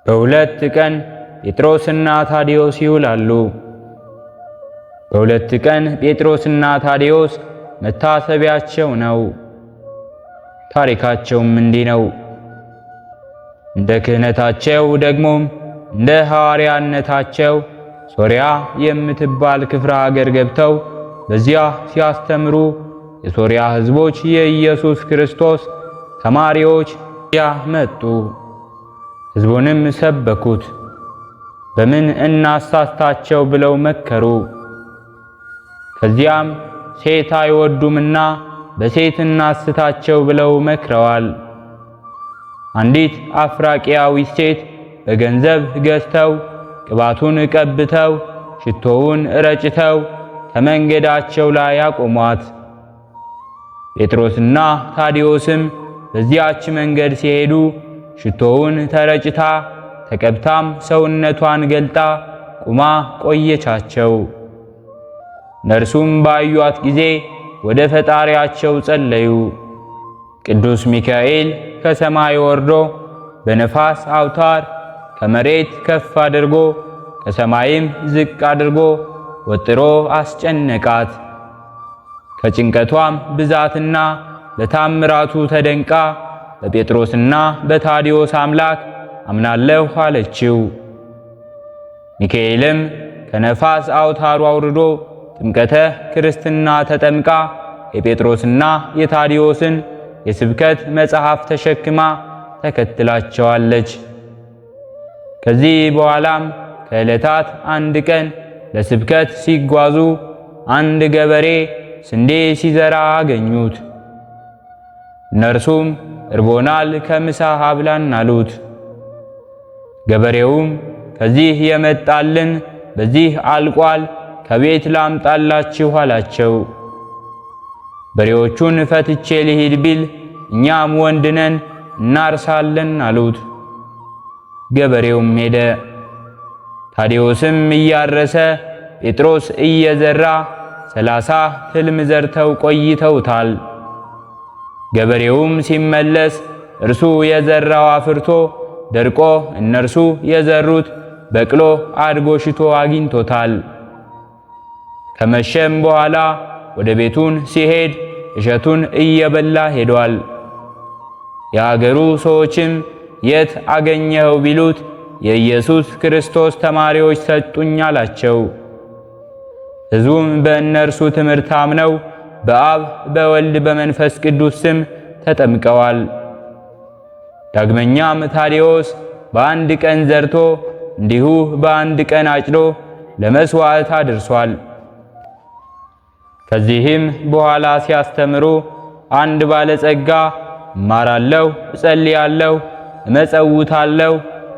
በሁለት ቀን ጴጥሮስና ታዲዮስ ይውላሉ። በሁለት ቀን ጴጥሮስና ታዲዮስ መታሰቢያቸው ነው። ታሪካቸውም እንዲህ ነው። እንደ ክህነታቸው ደግሞም እንደ ሐዋርያነታቸው ሶርያ የምትባል ክፍለ ሀገር ገብተው በዚያ ሲያስተምሩ የሶርያ ሕዝቦች የኢየሱስ ክርስቶስ ተማሪዎች ያ መጡ። ሕዝቡንም ሰበኩት። በምን እናሳስታቸው ብለው መከሩ። ከዚያም ሴት አይወዱምና በሴት እናስታቸው ብለው መክረዋል። አንዲት አፍራቂያዊት ሴት በገንዘብ ገዝተው ቅባቱን ቀብተው ሽቶውን ረጭተው ከመንገዳቸው ላይ አቆሟት። ጴጥሮስና ታዲዮስም በዚያች መንገድ ሲሄዱ ሽቶውን ተረጭታ ተቀብታም ሰውነቷን ገልጣ ቁማ ቆየቻቸው። እነርሱም ባዩአት ጊዜ ወደ ፈጣሪያቸው ጸለዩ። ቅዱስ ሚካኤል ከሰማይ ወርዶ በነፋስ አውታር ከመሬት ከፍ አድርጎ ከሰማይም ዝቅ አድርጎ ወጥሮ አስጨነቃት። ከጭንቀቷም ብዛትና በታምራቱ ተደንቃ በጴጥሮስና በታዲዮስ አምላክ አምናለሁ አለችው። ሚካኤልም ከነፋስ አውታሩ አውርዶ ጥምቀተ ክርስትና ተጠምቃ የጴጥሮስና የታዲዮስን የስብከት መጽሐፍ ተሸክማ ተከትላቸዋለች። ከዚህ በኋላም ከዕለታት አንድ ቀን ለስብከት ሲጓዙ አንድ ገበሬ ስንዴ ሲዘራ አገኙት። እነርሱም እርቦናል፣ ከምሳ አብላን አሉት። ገበሬውም ከዚህ የመጣልን በዚህ አልቋል፣ ከቤት ላምጣላችሁ አላቸው። በሬዎቹን ፈትቼ ልሂድ ቢል እኛም ወንድነን እናርሳለን አሉት። ገበሬውም ሄደ። ታዲዮስም እያረሰ ጴጥሮስ እየዘራ 30 ትልም ዘርተው ቆይተውታል። ገበሬውም ሲመለስ እርሱ የዘራው አፍርቶ ደርቆ እነርሱ የዘሩት በቅሎ አድጎ ሽቶ አግኝቶታል። ከመሸም በኋላ ወደ ቤቱን ሲሄድ እሸቱን እየበላ ሄዷል። የአገሩ ሰዎችም የት አገኘኸው ቢሉት የኢየሱስ ክርስቶስ ተማሪዎች ሰጡኝ አላቸው። ሕዝቡም በእነርሱ ትምህርት አምነው በአብ በወልድ በመንፈስ ቅዱስ ስም ተጠምቀዋል። ዳግመኛም ታዲዮስ በአንድ ቀን ዘርቶ እንዲሁ በአንድ ቀን አጭዶ ለመስዋዕት አድርሷል። ከዚህም በኋላ ሲያስተምሩ አንድ ባለጸጋ እማራለሁ፣ እጸልያለሁ፣ እመጸውታለሁ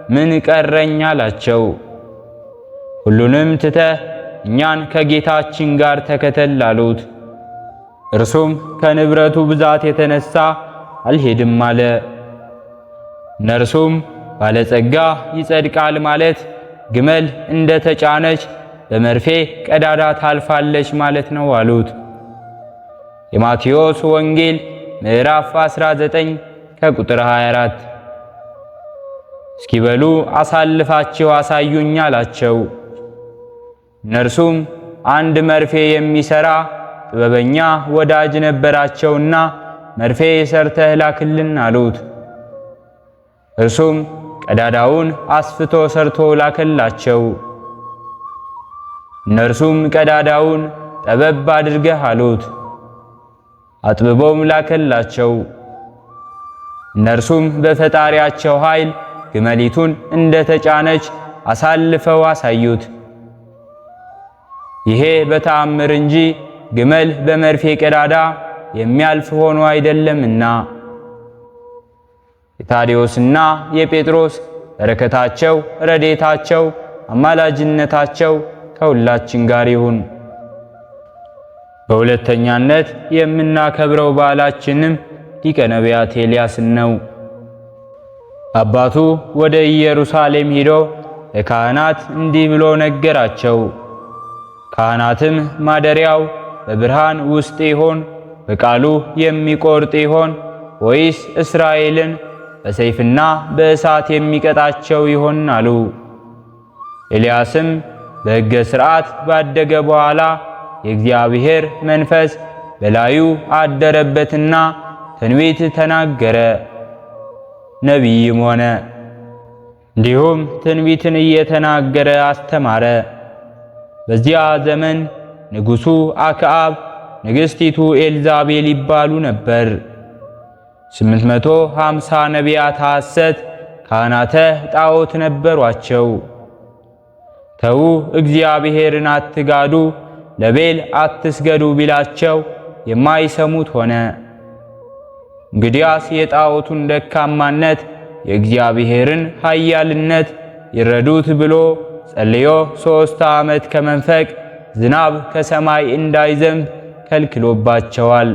ምን ቀረኝ አላቸው። ሁሉንም ትተህ እኛን ከጌታችን ጋር ተከተል አሉት። እርሱም ከንብረቱ ብዛት የተነሳ አልሄድም አለ። እነርሱም ባለጸጋ ይጸድቃል ማለት ግመል እንደ ተጫነች በመርፌ ቀዳዳ ታልፋለች ማለት ነው አሉት። የማቴዎስ ወንጌል ምዕራፍ 19 ከቁጥር 24። እስኪበሉ አሳልፋችሁ አሳዩኝ አላቸው። እነርሱም አንድ መርፌ የሚሰራ ጥበበኛ ወዳጅ ነበራቸውና መርፌ ሰርተህ ላክልን አሉት። እርሱም ቀዳዳውን አስፍቶ ሰርቶ ላከላቸው። እነርሱም ቀዳዳውን ጠበብ አድርገህ አሉት። አጥብቦም ላከላቸው። እነርሱም በፈጣሪያቸው ኃይል ግመሊቱን እንደ ተጫነች አሳልፈው አሳዩት። ይሄ በተአምር እንጂ ግመል በመርፌ ቀዳዳ የሚያልፍ ሆኖ አይደለምና። የታዲዮስና የጴጥሮስ በረከታቸው፣ ረዴታቸው፣ አማላጅነታቸው ከሁላችን ጋር ይሁን። በሁለተኛነት የምናከብረው በዓላችንም ሊቀ ነቢያት ኤልያስን ነው። አባቱ ወደ ኢየሩሳሌም ሄዶ ለካህናት እንዲህ ብሎ ነገራቸው። ካህናትም ማደሪያው በብርሃን ውስጥ ይሆን፣ በቃሉ የሚቆርጥ ይሆን ወይስ እስራኤልን በሰይፍና በእሳት የሚቀጣቸው ይሆን አሉ። ኤልያስም በሕገ ሥርዓት ባደገ በኋላ የእግዚአብሔር መንፈስ በላዩ አደረበትና ትንቢት ተናገረ፣ ነቢይም ሆነ። እንዲሁም ትንቢትን እየተናገረ አስተማረ። በዚያ ዘመን ንጉሡ አክዓብ፣ ንግሥቲቱ ኤልዛቤል ይባሉ ነበር። 850 ነቢያት ሐሰት ካህናተ ጣዖት ነበሯቸው። ተዉ እግዚአብሔርን አትጋዱ፣ ለቤል አትስገዱ ቢላቸው የማይሰሙት ሆነ። እንግዲያስ የጣዖቱን ደካማነት የእግዚአብሔርን ኃያልነት ይረዱት ብሎ ጸልዮ 3 ዓመት ከመንፈቅ ዝናብ ከሰማይ እንዳይዘንብ ከልክሎባቸዋል።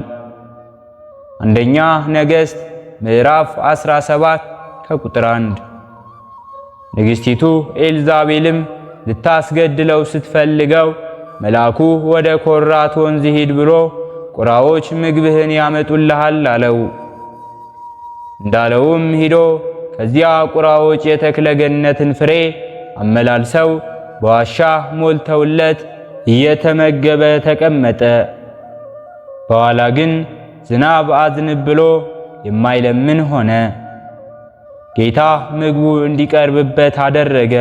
አንደኛ ነገሥት ምዕራፍ 17 ከቁጥር 1። ንግሥቲቱ ኤልዛቤልም ልታስገድለው ስትፈልገው መልአኩ ወደ ኮራት ወንዝ ሂድ ብሎ ቁራዎች ምግብህን ያመጡልሃል አለው። እንዳለውም ሂዶ ከዚያ ቁራዎች የተክለ ገነትን ፍሬ አመላልሰው በዋሻ ሞልተውለት እየተመገበ ተቀመጠ። በኋላ ግን ዝናብ አዝንብ ብሎ የማይለምን ሆነ። ጌታ ምግቡ እንዲቀርብበት አደረገ።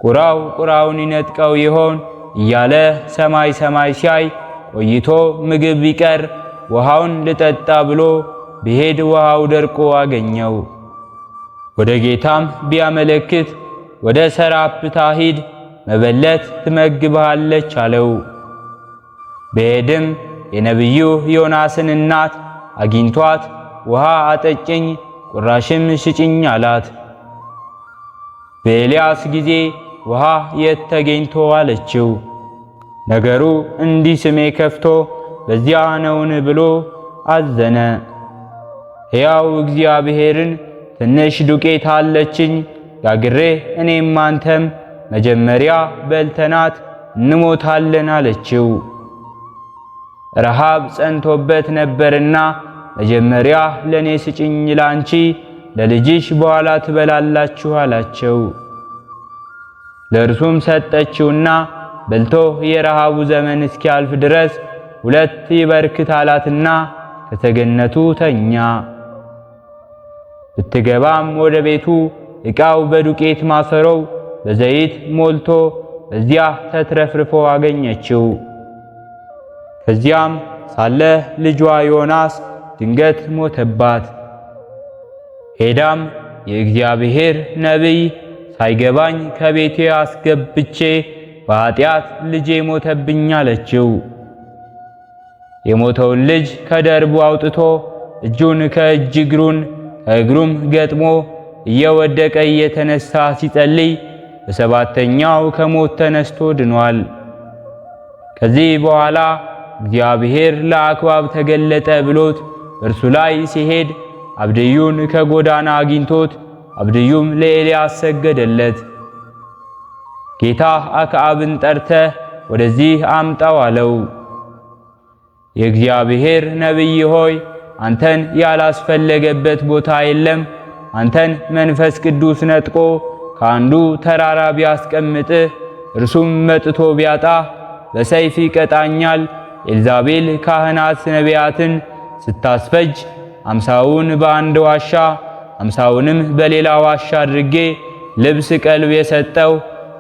ቁራው ቁራውን ይነጥቀው ይሆን እያለ ሰማይ ሰማይ ሲያይ ቆይቶ ምግብ ቢቀር ውሃውን ልጠጣ ብሎ ቢሄድ ውሃው ደርቆ አገኘው። ወደ ጌታም ቢያመለክት ወደ ሰራፕታ ሂድ፣ መበለት ትመግብሃለች አለው። በሄድም የነቢዩ ዮናስን እናት አግኝቷት ውሃ አጠጭኝ ቁራሽም ሽጭኝ አላት። በኤልያስ ጊዜ ውሃ የት ተገኝቶ አለችው። ነገሩ እንዲህ ስሜ ከፍቶ በዚያ ነውን ብሎ አዘነ። ሕያው እግዚአብሔርን ትንሽ ዱቄት አለችኝ ጋግሬ እኔም አንተም መጀመሪያ በልተናት እንሞታለን አለችው። ረሃብ ጸንቶበት ነበርና መጀመሪያ ለኔ ስጭኝ ላንቺ ለልጅሽ በኋላ ትበላላችሁ አላቸው። ለእርሱም ሰጠችውና በልቶ የረሃቡ ዘመን እስኪያልፍ ድረስ 2 ይበርክት አላትና ከተገነቱ ተኛ። ብትገባም ወደ ቤቱ ዕቃው በዱቄት ማሰሮው በዘይት ሞልቶ በዚያ ተትረፍርፎ አገኘችው። ከዚያም ሳለ ልጇ ዮናስ ድንገት ሞተባት። ሄዳም የእግዚአብሔር ነቢይ ሳይገባኝ ከቤቴ አስገብቼ በኃጢአት ልጄ ሞተብኝ አለችው። የሞተውን ልጅ ከደርቡ አውጥቶ እጁን ከእጅ እግሩን ከእግሩም ገጥሞ እየወደቀ እየተነሳ ሲጸልይ በሰባተኛው ከሞት ተነስቶ ድኗል። ከዚህ በኋላ እግዚአብሔር ለአክዓብ ተገለጠ ብሎት እርሱ ላይ ሲሄድ አብድዩን ከጎዳና አግኝቶት አብድዩም ለኤልያስ ሰገደለት። ጌታ አክዓብን ጠርተህ ወደዚህ አምጣው አለው። የእግዚአብሔር ነቢይ ሆይ አንተን ያላስፈለገበት ቦታ የለም። አንተን መንፈስ ቅዱስ ነጥቆ ከአንዱ ተራራ ቢያስቀምጥህ እርሱም መጥቶ ቢያጣህ በሰይፍ ይቀጣኛል። ኤልዛቤል ካህናት ነቢያትን ስታስፈጅ 50ውን በአንድ ዋሻ 50ውንም በሌላ ዋሻ አድርጌ ልብስ ቀልብ የሰጠው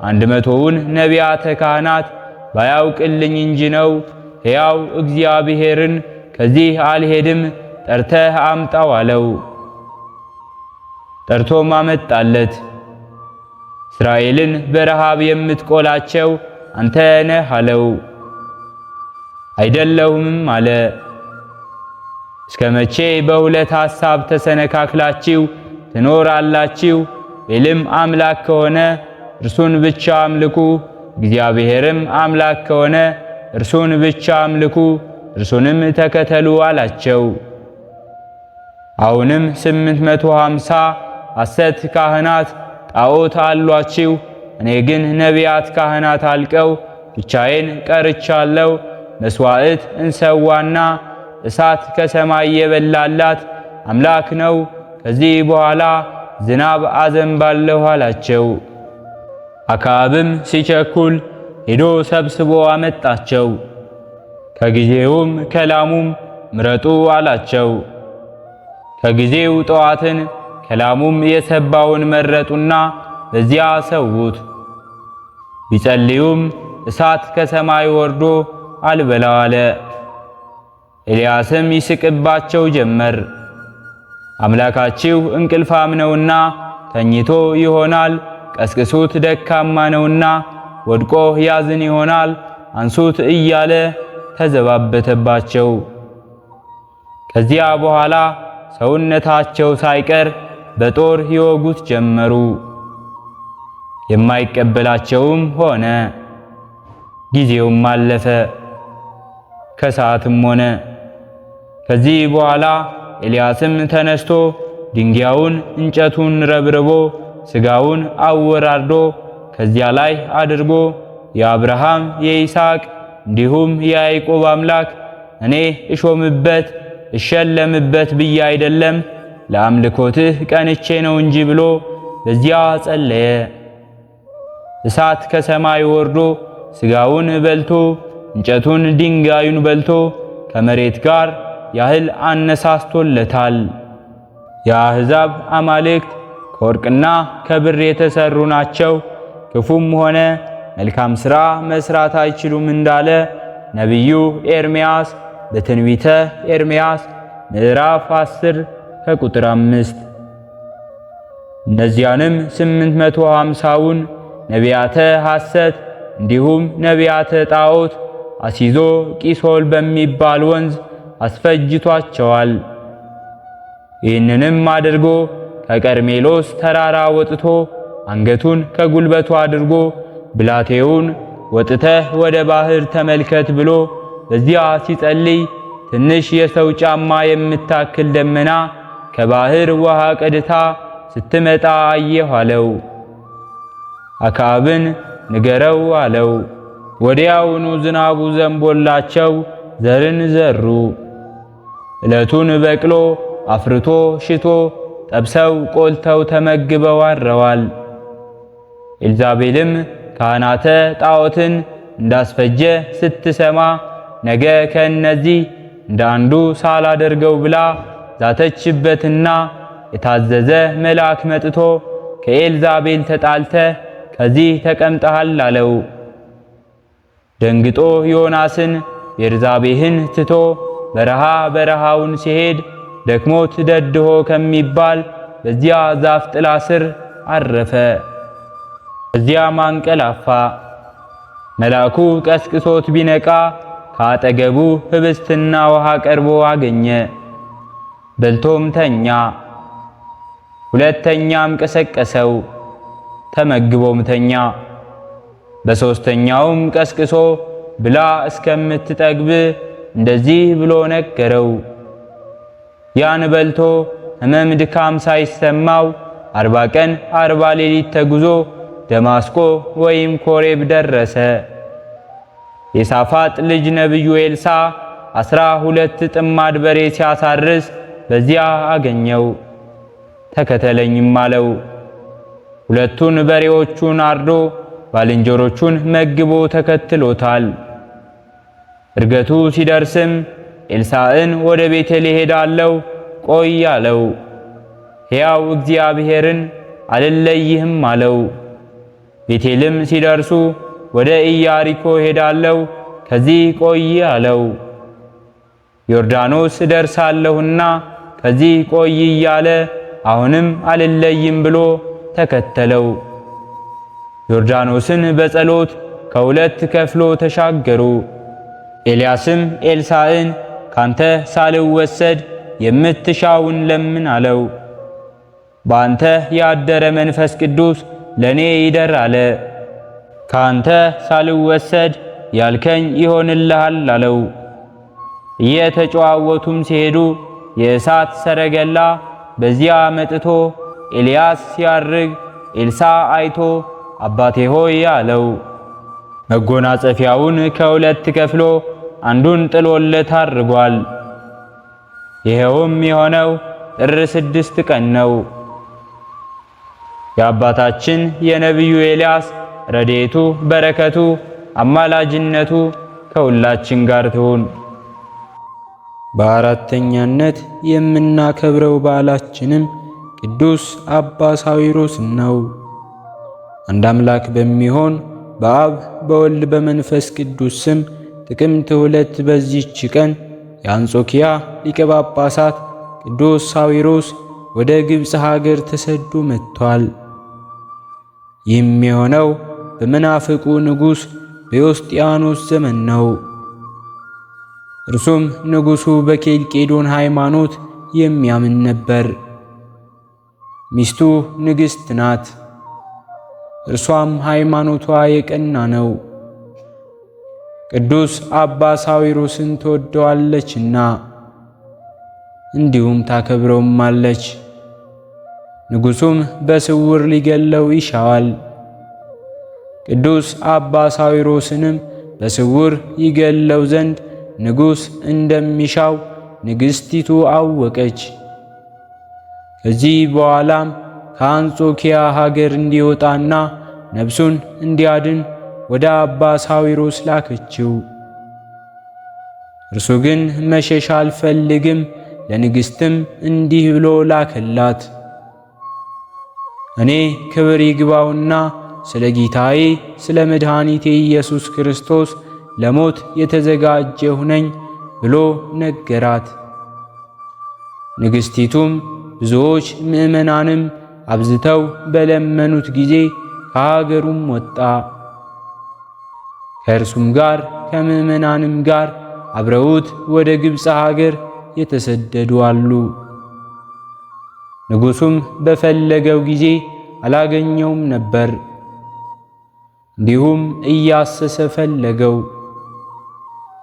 100ውን ነቢያተ ካህናት ባያውቅልኝ እንጂ ነው። ሕያው እግዚአብሔርን ከዚህ አልሄድም፣ ጠርተህ አምጣው አለው። ጠርቶም አመጣለት። እስራኤልን በረሃብ የምትቆላቸው አንተ ነህ አለው። አይደለሁም አለ። እስከ መቼ በሁለት ሐሳብ ተሰነካክላችሁ ትኖራላችሁ? ቤልም አምላክ ከሆነ እርሱን ብቻ አምልኩ፣ እግዚአብሔርም አምላክ ከሆነ እርሱን ብቻ አምልኩ፣ እርሱንም ተከተሉ አላቸው። አሁንም 850 ሐሰት ካህናት ጣዖት አሏችሁ፣ እኔ ግን ነቢያት ካህናት አልቀው ብቻዬን ቀርቻለሁ። መስዋዕት እንሰዋና እሳት ከሰማይ የበላላት አምላክ ነው። ከዚህ በኋላ ዝናብ አዘንባለሁ አላቸው። አክዓብም ሲቸኩል ሄዶ ሰብስቦ አመጣቸው። ከጊዜውም ከላሙም ምረጡ አላቸው። ከጊዜው ጠዋትን ከላሙም የሰባውን መረጡና በዚያ ሰዉት። ቢጸልዩም እሳት ከሰማይ ወርዶ አልበላው አለ። ኤልያስም ይስቅባቸው ጀመር። አምላካችሁ እንቅልፋም ነውና ተኝቶ ይሆናል፣ ቀስቅሱት ደካማ ነውና ወድቆ ያዝን ይሆናል፣ አንሱት እያለ ተዘባበተባቸው። ከዚያ በኋላ ሰውነታቸው ሳይቀር በጦር ይወጉት ጀመሩ። የማይቀበላቸውም ሆነ። ጊዜውም አለፈ፣ ከሰዓትም ሆነ። ከዚህ በኋላ ኤልያስም ተነስቶ ድንጋዩን እንጨቱን ረብርቦ ሥጋውን አወራርዶ ከዚያ ላይ አድርጎ የአብርሃም የይስሐቅ እንዲሁም የያዕቆብ አምላክ እኔ እሾምበት እሸለምበት ብዬ አይደለም ለአምልኮትህ ቀንቼ ነው እንጂ ብሎ በዚያ ጸለየ። እሳት ከሰማይ ወርዶ ሥጋውን በልቶ እንጨቱን ድንጋዩን በልቶ ከመሬት ጋር ያህል አነሳስቶለታል። የአሕዛብ አማልክት ከወርቅና ከብር የተሰሩ ናቸው፣ ክፉም ሆነ መልካም ሥራ መስራት አይችሉም እንዳለ ነቢዩ ኤርምያስ በትንቢተ ኤርምያስ ምዕራፍ 10 ከቁጥር 5። እነዚያንም 850ውን ነቢያተ ሐሰት እንዲሁም ነቢያተ ጣዖት አሲዞ ቂሶል በሚባል ወንዝ አስፈጅቷቸዋል። ይህንንም አድርጎ ከቀርሜሎስ ተራራ ወጥቶ አንገቱን ከጉልበቱ አድርጎ ብላቴውን ወጥተህ ወደ ባህር ተመልከት ብሎ በዚያ ሲጸልይ ትንሽ የሰው ጫማ የምታክል ደመና ከባህር ውሃ ቀድታ ስትመጣ አየሁ አለው። አክዓብን ንገረው አለው። ወዲያውኑ ዝናቡ ዘንቦላቸው ዘርን ዘሩ። ዕለቱን በቅሎ አፍርቶ ሽቶ ጠብሰው ቆልተው ተመግበው አድረዋል። ኤልዛቤልም ካህናተ ጣዖትን እንዳስፈጀ ስትሰማ ነገ ከእነዚህ እንደ አንዱ ሳላደርገው ብላ ዛተችበትና የታዘዘ መልአክ መጥቶ ከኤልዛቤል ተጣልተ ከዚህ ተቀምጠሃል አለው። ደንግጦ ዮናስን ቤርዛቤህን ትቶ በረሃውን ሲሄድ ደክሞት ደድሆ ከሚባል በዚያ ዛፍ ጥላ ስር አረፈ። እዚያም አንቀላፋ። መልአኩ ቀስቅሶት ቢነቃ ከአጠገቡ ህብስትና ውሃ ቀርቦ አገኘ። በልቶም ተኛ። ሁለተኛም ቀሰቀሰው፣ ተመግቦም ተኛ። በሦስተኛውም ቀስቅሶ ብላ እስከምትጠግብ እንደዚህ ብሎ ነገረው። ያን በልቶ ሕመም ድካም ሳይሰማው 40 ቀን 40 ሌሊት ተጉዞ ደማስቆ ወይም ኮሬብ ደረሰ። የሳፋጥ ልጅ ነቢዩ ኤልሳ 12 ጥማድ በሬ ሲያሳርስ በዚያ አገኘው። ተከተለኝም አለው። ሁለቱን በሬዎቹን አርዶ ባልንጀሮቹን መግቦ ተከትሎታል። እርገቱ ሲደርስም ኤልሳዕን ወደ ቤቴል እሄዳለሁ ቆይ አለው። ሕያው እግዚአብሔርን አልለይህም አለው። ቤቴልም ሲደርሱ ወደ ኢያሪኮ ሄዳለሁ ከዚህ ቆይ አለው። ዮርዳኖስ ደርሳለሁና ከዚህ ቆይ እያለ አሁንም አልለይም ብሎ ተከተለው። ዮርዳኖስን በጸሎት ከሁለት ከፍሎ ተሻገሩ። ኤልያስም ኤልሳዕን ካንተ ሳልወሰድ የምትሻውን ለምን አለው። በአንተ ያደረ መንፈስ ቅዱስ ለኔ ይደር አለ። ካንተ ሳልወሰድ ያልከኝ ይሆንልሃል አለው። እየተጨዋወቱም ሲሄዱ የእሳት ሰረገላ በዚያ መጥቶ ኤልያስ ሲያርግ ኤልሳዕ አይቶ አባቴ ሆይ አለው። መጎናጸፊያውን ከሁለት ከፍሎ አንዱን ጥሎለት አድርጓል። ይሄውም የሆነው ጥር 6 ቀን ነው። የአባታችን የነቢዩ ኤልያስ ረድኤቱ በረከቱ አማላጅነቱ ከሁላችን ጋር ትሁን። በአራተኛነት የምናከብረው በዓላችንም ቅዱስ አባ ሳዊሮስ ነው። አንድ አምላክ በሚሆን በአብ በወልድ በመንፈስ ቅዱስ ስም ጥቅምት 2 በዚህች ቀን የአንጾኪያ ሊቀ ጳጳሳት ቅዱስ ሳዊሮስ ወደ ግብፅ ሀገር ተሰዶ መጥቷል። ይህም የሆነው በመናፍቁ ንጉሥ በዮስጢያኖስ ዘመን ነው። እርሱም ንጉሡ በኬልቄዶን ሃይማኖት የሚያምን ነበር። ሚስቱ ንግሥት ናት። እርሷም ሃይማኖቷ የቀና ነው። ቅዱስ አባ ሳዊሮስን ትወደዋለችና እንዲሁም ታከብረውማለች። ንጉሡም በስውር ሊገለው ይሻዋል። ቅዱስ አባ ሳዊሮስንም በስውር ይገለው ዘንድ ንጉሥ እንደሚሻው ንግሥቲቱ አወቀች። ከዚህ በኋላም ከአንጾኪያ ሀገር እንዲወጣና ነፍሱን እንዲያድን ወደ አባ ሳዊሮስ ላከችው። እርሱ ግን መሸሽ አልፈልግም፣ ለንግሥትም እንዲህ ብሎ ላከላት። እኔ ክብር ይግባውና ስለ ጌታዬ ስለ መድኃኒቴ ኢየሱስ ክርስቶስ ለሞት የተዘጋጀሁ ነኝ ብሎ ነገራት። ንግሥቲቱም ብዙዎች ምዕመናንም አብዝተው በለመኑት ጊዜ ከሀገሩም ወጣ። ከእርሱም ጋር ከምዕመናንም ጋር አብረውት ወደ ግብፅ ሀገር የተሰደዱ አሉ። ንጉሡም በፈለገው ጊዜ አላገኘውም ነበር። እንዲሁም እያሰሰ ፈለገው።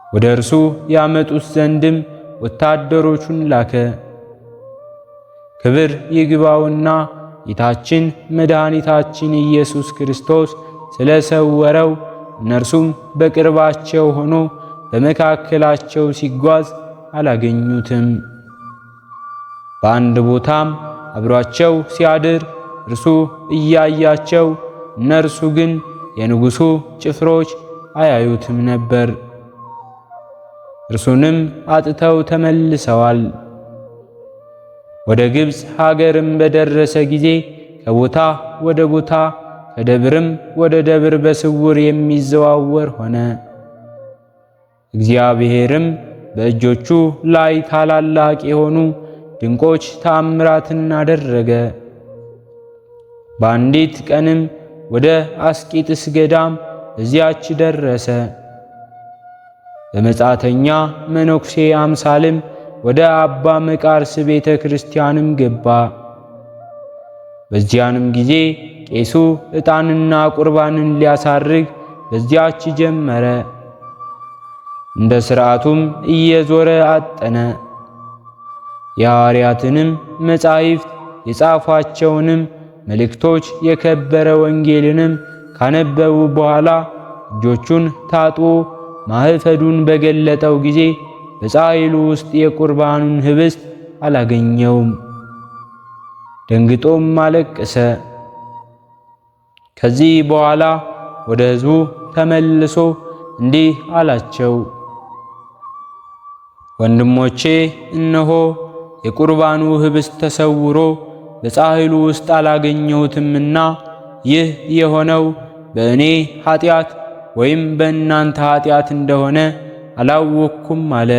ወደ እርሱ ያመጡት ዘንድም ወታደሮቹን ላከ። ክብር ይግባውና ጌታችን መድኃኒታችን ኢየሱስ ክርስቶስ ስለ ሰወረው እነርሱም በቅርባቸው ሆኖ በመካከላቸው ሲጓዝ አላገኙትም። በአንድ ቦታም አብሯቸው ሲያድር እርሱ እያያቸው፣ እነርሱ ግን የንጉሡ ጭፍሮች አያዩትም ነበር። እርሱንም አጥተው ተመልሰዋል። ወደ ግብፅ ሀገርም በደረሰ ጊዜ ከቦታ ወደ ቦታ ከደብርም ወደ ደብር በስውር የሚዘዋወር ሆነ። እግዚአብሔርም በእጆቹ ላይ ታላላቅ የሆኑ ድንቆች ተአምራትን አደረገ። በአንዲት ቀንም ወደ አስቄጥስ ገዳም እዚያች ደረሰ። በመጻተኛ መነኩሴ አምሳልም ወደ አባ መቃርስ ቤተ ክርስቲያንም ገባ። በዚያንም ጊዜ ቄሱ ዕጣንና ቁርባንን ሊያሳርግ በዚያች ጀመረ። እንደ ሥርዓቱም እየዞረ አጠነ። የሐዋርያትንም መጻሕፍት የጻፏቸውንም መልእክቶች የከበረ ወንጌልንም ካነበቡ በኋላ እጆቹን ታጥቦ ማኅፈዱን በገለጠው ጊዜ በጻሕሉ ውስጥ የቁርባኑን ኅብስት አላገኘውም። ደንግጦም አለቀሰ። ከዚህ በኋላ ወደ ሕዝቡ ተመልሶ እንዲህ አላቸው፣ ወንድሞቼ እነሆ የቁርባኑ ኅብስት ተሰውሮ በጻሕሉ ውስጥ አላገኘሁትምና ይህ የሆነው በእኔ ኃጢአት ወይም በእናንተ ኃጢአት እንደሆነ አላወቅኩም አለ።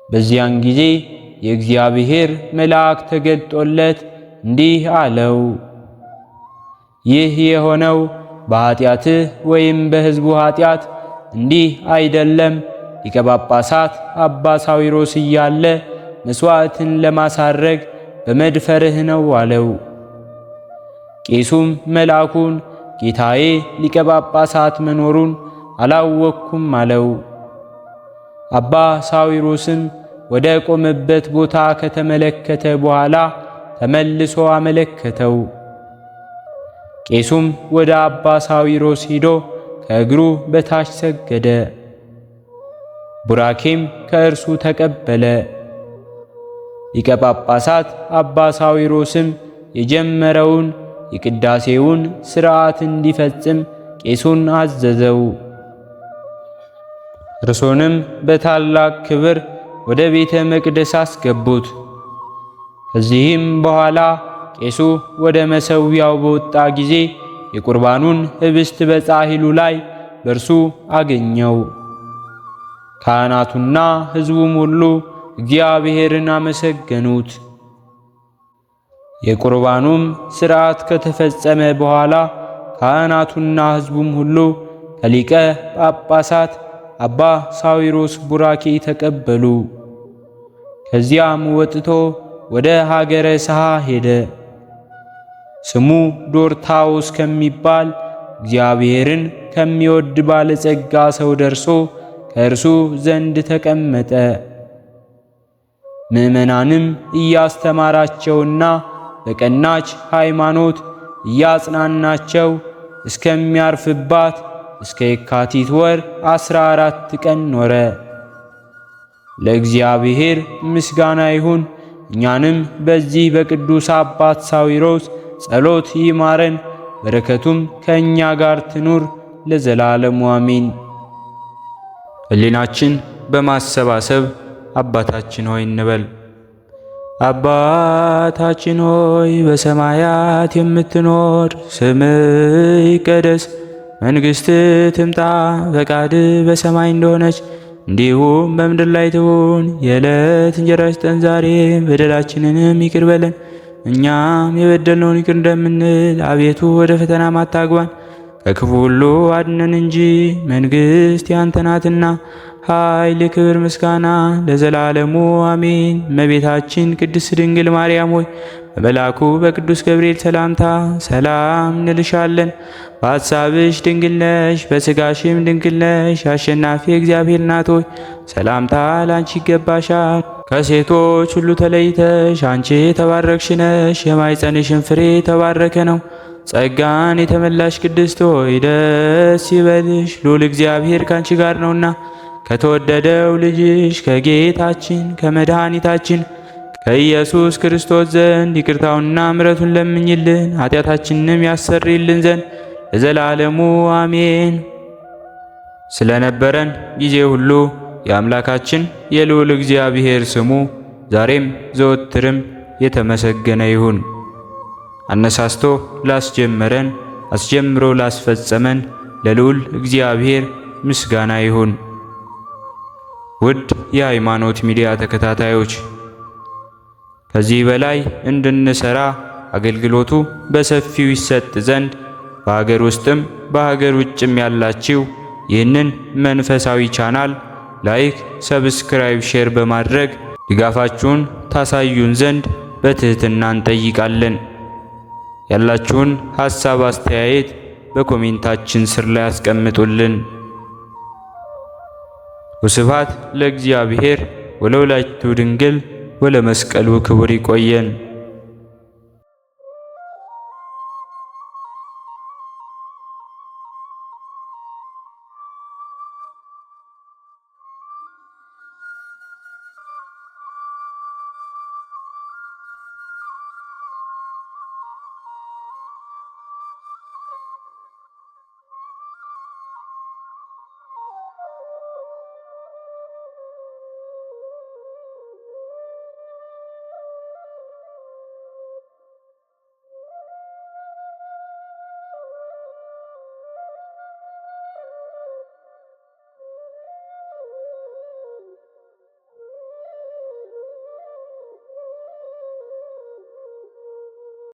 በዚያን ጊዜ የእግዚአብሔር መልአክ ተገልጦለት እንዲህ አለው፣ ይህ የሆነው በኃጢአትህ ወይም በሕዝቡ ኃጢአት እንዲህ አይደለም። ሊቀ ጳጳሳት አባ ሳዊሮስ እያለ መሥዋዕትን ለማሳረግ በመድፈርህ ነው አለው። ቄሱም መልአኩን ጌታዬ ሊቀ ጳጳሳት መኖሩን አላወቅኩም አለው። አባ ሳዊሮስም ወደ ቆመበት ቦታ ከተመለከተ በኋላ ተመልሶ አመለከተው። ቄሱም ወደ አባ ሳዊሮስ ሄዶ ከእግሩ በታች ሰገደ። ቡራኬም ከእርሱ ተቀበለ። ሊቀ ጳጳሳት አባ ሳዊሮስም የጀመረውን የቅዳሴውን ሥርዓት እንዲፈጽም ቄሱን አዘዘው። እርሱንም በታላቅ ክብር ወደ ቤተ መቅደስ አስገቡት። ከዚህም በኋላ ቄሱ ወደ መሠዊያው በወጣ ጊዜ የቁርባኑን ኅብስት በጻሕሉ ላይ በእርሱ አገኘው። ካህናቱና ሕዝቡም ሁሉ እግዚአብሔርን አመሰገኑት። የቁርባኑም ሥርዓት ከተፈጸመ በኋላ ካህናቱና ሕዝቡም ሁሉ ከሊቀ ጳጳሳት አባ ሳዊሮስ ቡራኬ ተቀበሉ። ከዚያም ወጥቶ ወደ ሀገረ ሰሃ ሄደ። ስሙ ዶርታዎስ ከሚባል እግዚአብሔርን ከሚወድ ባለጸጋ ሰው ደርሶ ከእርሱ ዘንድ ተቀመጠ። ምዕመናንም እያስተማራቸውና በቀናች ሃይማኖት እያጽናናቸው እስከሚያርፍባት እስከ የካቲት ወር 14 ቀን ኖረ። ለእግዚአብሔር ምስጋና ይሁን። እኛንም በዚህ በቅዱስ አባት ሳዊሮስ ጸሎት ይማረን፣ በረከቱም ከእኛ ጋር ትኑር ለዘላለሙ አሜን። ሕሊናችን በማሰባሰብ አባታችን ሆይ እንበል። አባታችን ሆይ በሰማያት የምትኖር፣ ስምህ ይቀደስ፣ መንግሥትህ ትምጣ፣ ፈቃድህ በሰማይ እንደሆነች እንዲሁም በምድር ላይ ትሁን። የዕለት እንጀራችንን ስጠን ዛሬ፣ በደላችንንም ይቅር በለን እኛም የበደልነውን ይቅር እንደምንል፣ አቤቱ ወደ ፈተናም አታግባን ከክፉ ሁሉ አድነን እንጂ መንግሥት ያንተ ናትና ኃይል፣ ክብር፣ ምስጋና ለዘላለሙ አሜን። እመቤታችን ቅድስት ድንግል ማርያም ሆይ በመልአኩ በቅዱስ ገብርኤል ሰላምታ ሰላም እንልሻለን። በሐሳብሽ ድንግል ነሽ፣ በሥጋሽም ድንግል ነሽ። አሸናፊ እግዚአብሔር እናት ሆይ ሰላምታ ላንቺ ይገባሻል። ከሴቶች ሁሉ ተለይተሽ አንቺ የተባረክሽ ነሽ፣ የማኅፀንሽን ፍሬ የተባረከ ነው። ጸጋን የተመላሽ ቅድስት ሆይ ደስ ይበልሽ፣ ልዑል እግዚአብሔር ካንቺ ጋር ነውና ከተወደደው ልጅሽ ከጌታችን ከመድኃኒታችን ከኢየሱስ ክርስቶስ ዘንድ ይቅርታውንና ምሕረቱን ለምኝልን ኃጢአታችንንም ያሰርይልን ዘንድ ለዘላለሙ አሜን። ስለነበረን ጊዜ ሁሉ የአምላካችን የልዑል እግዚአብሔር ስሙ ዛሬም ዘወትርም የተመሰገነ ይሁን። አነሳስቶ ላስጀመረን አስጀምሮ ላስፈጸመን ለልዑል እግዚአብሔር ምስጋና ይሁን። ውድ የሃይማኖት ሚዲያ ተከታታዮች ከዚህ በላይ እንድንሰራ አገልግሎቱ በሰፊው ይሰጥ ዘንድ በሀገር ውስጥም በሀገር ውጭም ያላችሁ ይህንን መንፈሳዊ ቻናል ላይክ፣ ሰብስክራይብ፣ ሼር በማድረግ ድጋፋችሁን ታሳዩን ዘንድ በትህትና እንጠይቃለን። ያላችሁን ሐሳብ አስተያየት በኮሜንታችን ስር ላይ አስቀምጡልን። ወስብሐት ለእግዚአብሔር ወለወላዲቱ ድንግል ወለመስቀሉ ክቡር። ይቆየን።